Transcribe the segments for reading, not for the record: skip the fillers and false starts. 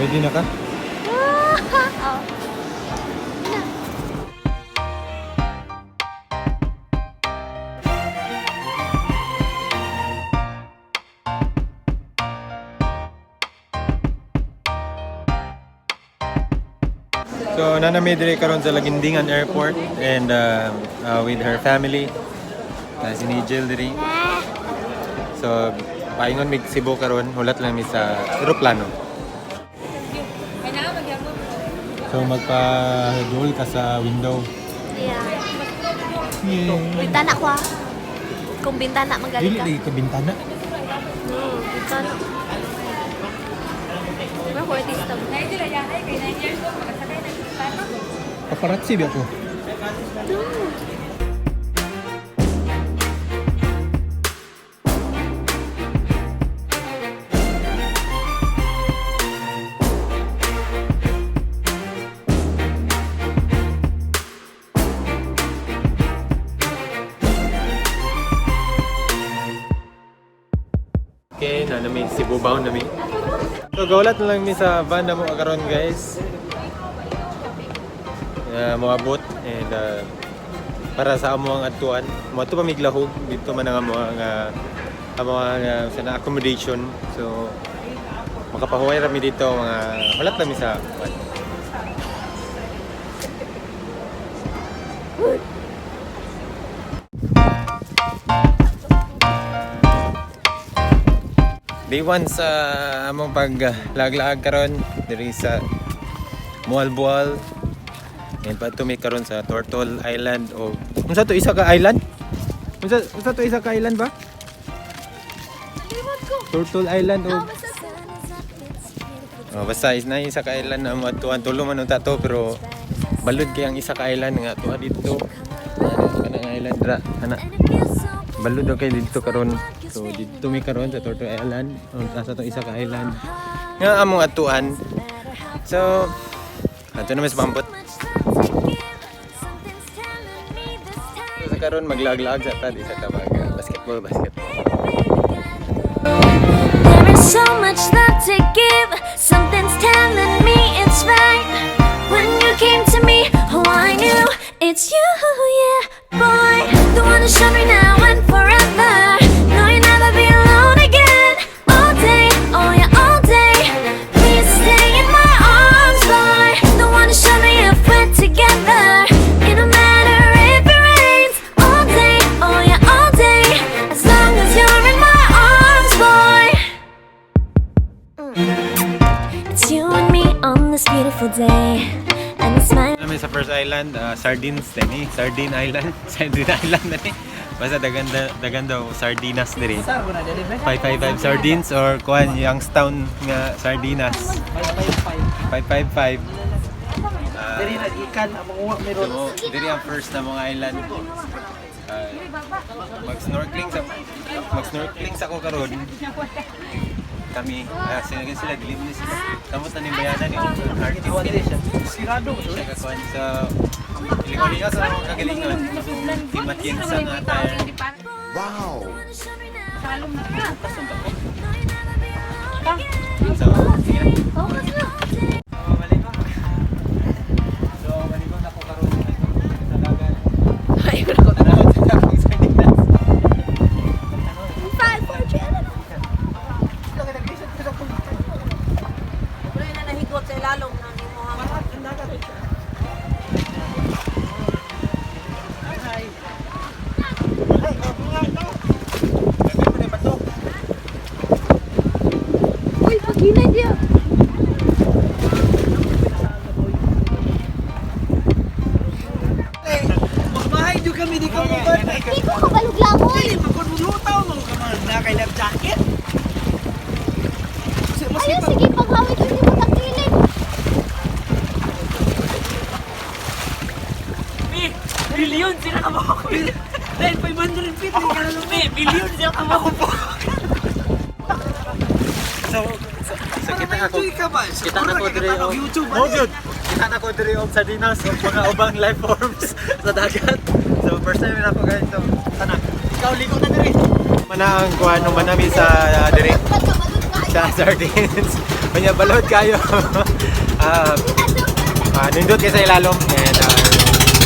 Ready na ka? Oh. So nanami diri karon sa Lagindingan Airport and with her family. Si Nigel diri. So paingon mig Cebu karon, hulat lang mi sa eroplano. So magpa-dual ka sa window. Yeah. Bintana ko ah. Kung bintana magaling ka. Dili ka bintana. Bintana. Pero for this time. Paparazzi ba ako? Okay, na namin Cebu bound namin. So gawlat na lang mi sa van na mo karon guys. Moabot and para sa amo ang atuan. Mo to pamiglahog dito man ang mga sa accommodation. So makapahuway rami dito mga hulat rami sa van. Day 1 sa among paglaglag karon diri sa Mualboal. And pa to karon sa Turtle Island o unsa to isa ka island? Unsa to isa ka island ba? Turtle Island o basta is na isa ka island na mo atuan tulo man unta to pero balud kay ang isa ka island nga tuwa dito. Kanang island ra ana. Balud daw kay dito karon. So dito mi karon sa Turtle Island, sa to isa ka island. Nga among atuan. So ato na mas pambot. So sa karon maglaglag sa tad isa ka basketball. There is so much love to give. Something's telling me it's right. When you came to me, oh I knew it's you, yeah, boy. The one who showed me now and forever. No, you'll never be alone again. All day, oh yeah, all day. Please stay in my arms, boy. The one who showed me if we're together. It don't matter if it rains. All day, oh yeah, all day. As long as you're in my arms, boy. It's you and me on this beautiful day. And it's my Namin sa first island, Sardines din Sardine Island. Sardine Island na Basta dagan daw sardinas diri. 555 sardines or kuan Youngstown nga sardinas. 555. Diri na ikan ang mga uwak meron. So, diri ang first na mga island. Mag-snorkeling sa ko karon. Kami, sinagan sila, delivery sila. Kamusta ni bayanan ni Sigurado. siya kakuan sa ilingon niya sa mga kagalingon. Timatien sa nga tayo. wow. So, sige na. Malimang ako karon sa dagat. Ayun ako. Tanawad sa akong sardinas. Wala na nahigot sa ilalong ng imuhang. Uy, paghinay dia. Bahay do kami di ka mo ba? Hindi ko kabaluglangon. Dili magkunulutaw mo ka man na kay life jacket. Ayun, sige, paghawid ko hindi magkakilid. Billion sila ka mo. Dahil 500 feet ka na lumi. Billion sila ka mo. So kita ako. Ka ba? Kita na ko dire og YouTube. Oh, good. Kita na ko dire og sardinas ug mga ubang life forms sa dagat. So first time na ako guys. So sana ikaw ligo na dire. Mana ang kuan manami sa dire sa sardines. Kanya balod kayo. Nindot kayo sa ilalom and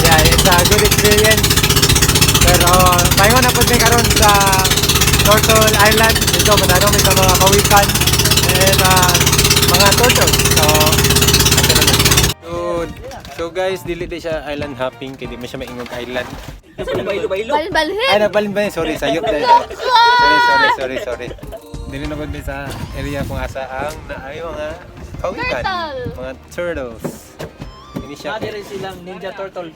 yeah, it's a good experience. Pero pahingon na po may karon sa Turtle Island. Dito madano may sa mga kawikan and mga turtles. So guys, dili di siya island hopping kay di man siya maingog island. Bailo-bailo. Balbalhin! Ay, nabalin sorry, sayop na. Sorry. Dili na po din sa area kung asa ang naayo mga kawikan. Turtle! Mga turtles. Kani siya. Nadi rin silang Ninja Turtle.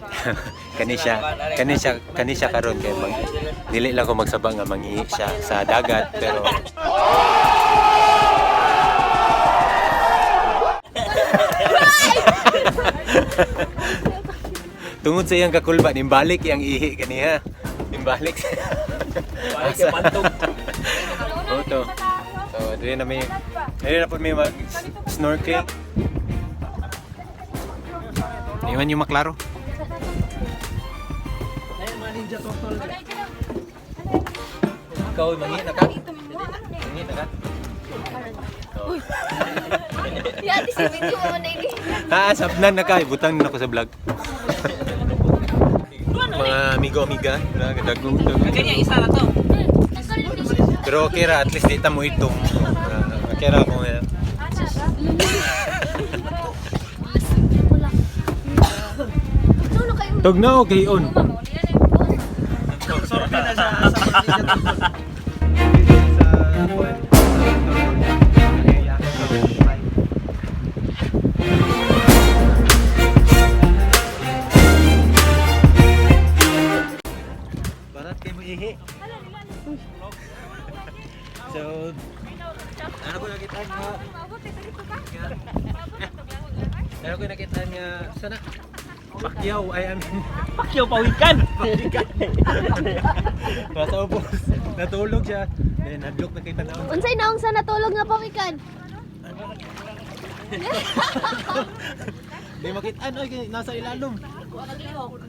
kani siya karon kay dili lang ko magsaba nga mangihi siya sa dagat pero tungod sa iyang kakulba, nimbalik iyang ihi kaniya. Nimbalik siya. Balik sa pantog. Oto. So, dili na po may snorkeling. Iwan yung maklaro. Ayun mga Ninja Turtle. Ikaw, mangi na ka? Mangi na ka? Yan, si video mo na ini. Sabnan na ka. Butang na ko sa vlog. Mga amigo-amiga. Dagong. Kanya isa na to. Pero okay ra, at least di ta mo itong. Okay ra ako nga. Tugnaw kay on. Sorry na sa Ninja Turtle. Barat kay mo ihi. So, ano ko nakita nga? Ano ko nakita nga sana? Pacquiao, I mean. Pakyaw pawikan. Nasa ubos. Natulog siya. Then hadlok na kay tanaw. Unsay naong sa natulog nga pawikan? Di makita ano kay nasa ilalom.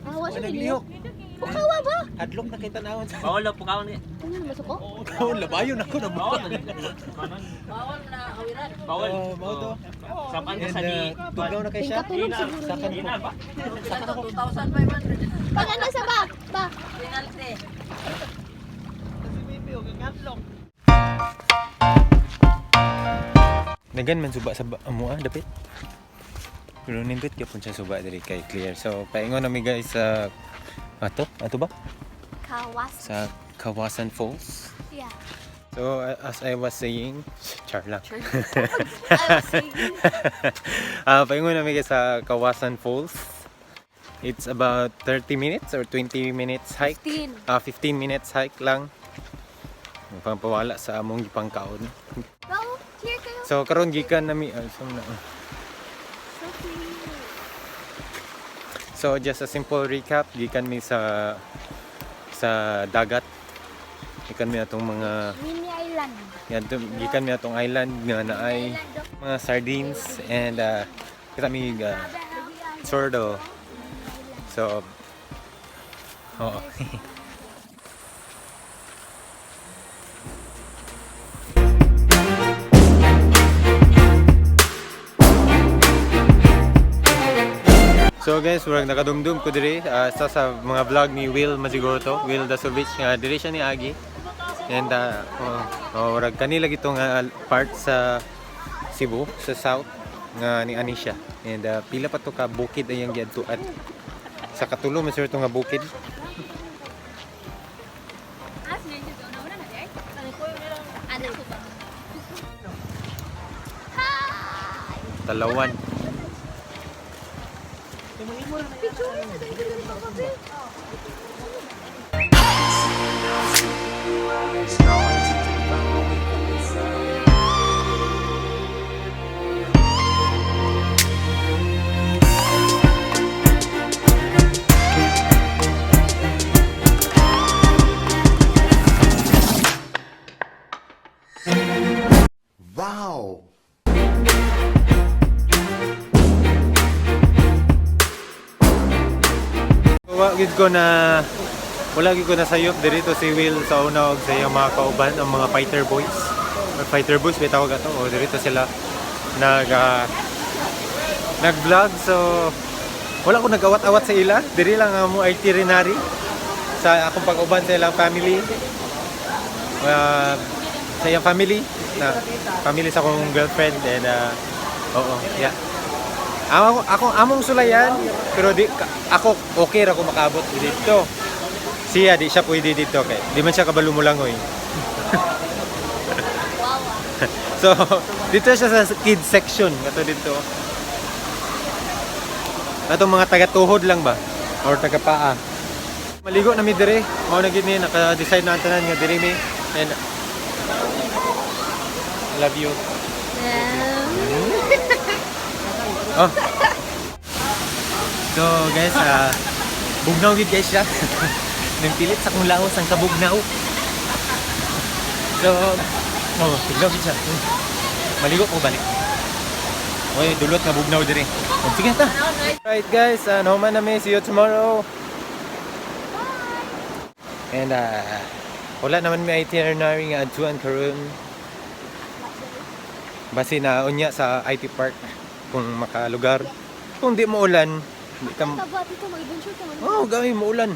Awa siya Naglihok. Ukawa ba? Hadlok na kay tanawon. Bawal na pukaw ni. Ano na masuko? Kaon labayon ako na Bawal. buka. Bawal. Oh, mao to. Sapan ka And sa ni. tugaw na kay siya. Tingkatulog siguro Sa niya. kanila ba? Pag ano sa ba? Ba? Nagan man suba sa amo dapit. Pero nindot gyapon siya suba diri kay clear. So paingon nami guys sa ato ba? Kawas. Sa Kawasan Falls. Yeah. So as I was saying, char lang. I was saying. Paingon nami guys sa Kawasan Falls. It's about 30 minutes or 20 minutes hike. 15. 15 minutes hike lang. Pampawala sa among gipangkaon. Go, cheer kayo. So karon gikan nami So just a simple recap, gikan mi sa dagat. Gikan mi atong mga Mini Island. gikan mi atong island nga naay mga sardines and kita mi turtle. So oh. So guys, murag nakadumdum ko diri sa mga vlog ni Will Maziguro to, Will Dasovich nga diri siya ni Agi. And murag kanila gitong part sa Cebu, sa south nga ni Anisha. And pila pa to ka bukid ayang giadtuan. Sa katulo man sir to nga bukid. Talawan. Wow! Wala gid ko na sayop dito si Will sa una og sa iyang mga kauban ang mga fighter boys. Or fighter boys may tawag ato o dito sila nag-vlog. So wala ko nagawat-awat sa ila. Diri lang ang mo itinerary sa akong pag-uban sa ilang family. Sa iyang family na family sa akong girlfriend and oo, yeah. Ako among sulayan pero ako okay ra ko makaabot dito. Siya di siya pwede dito kay di man siya kabalo mo lang oy. So dito siya sa kids section kato dito. Atong mga taga-tuhod lang ba or taga-paa. Maligo na mi dire, mao na gid ni naka-decide na ang tanan nga dire mi and I love you. Oh. So guys, bugnaw gid guys siya. Nang pilit sa kong laos ang kabugnaw. So, bugnaw gid siya. Maligo ko balik. Oy, dulot nga bugnaw dire. Sige ta. Right guys, no man na may see you tomorrow. And wala naman may itinerary nga adtuan karon. Basi na unya sa IT Park kung makalugar. Kung di mo ulan, di ka Taba dito, mag-adventure ka man. oh, gawin mo ulan.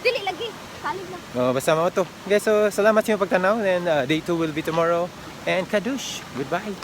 Dili lagi. Salig lang. Oh, basta mo to. Guys, so salamat sa inyong pagtanaw and day 2 will be tomorrow. And kadush. Goodbye.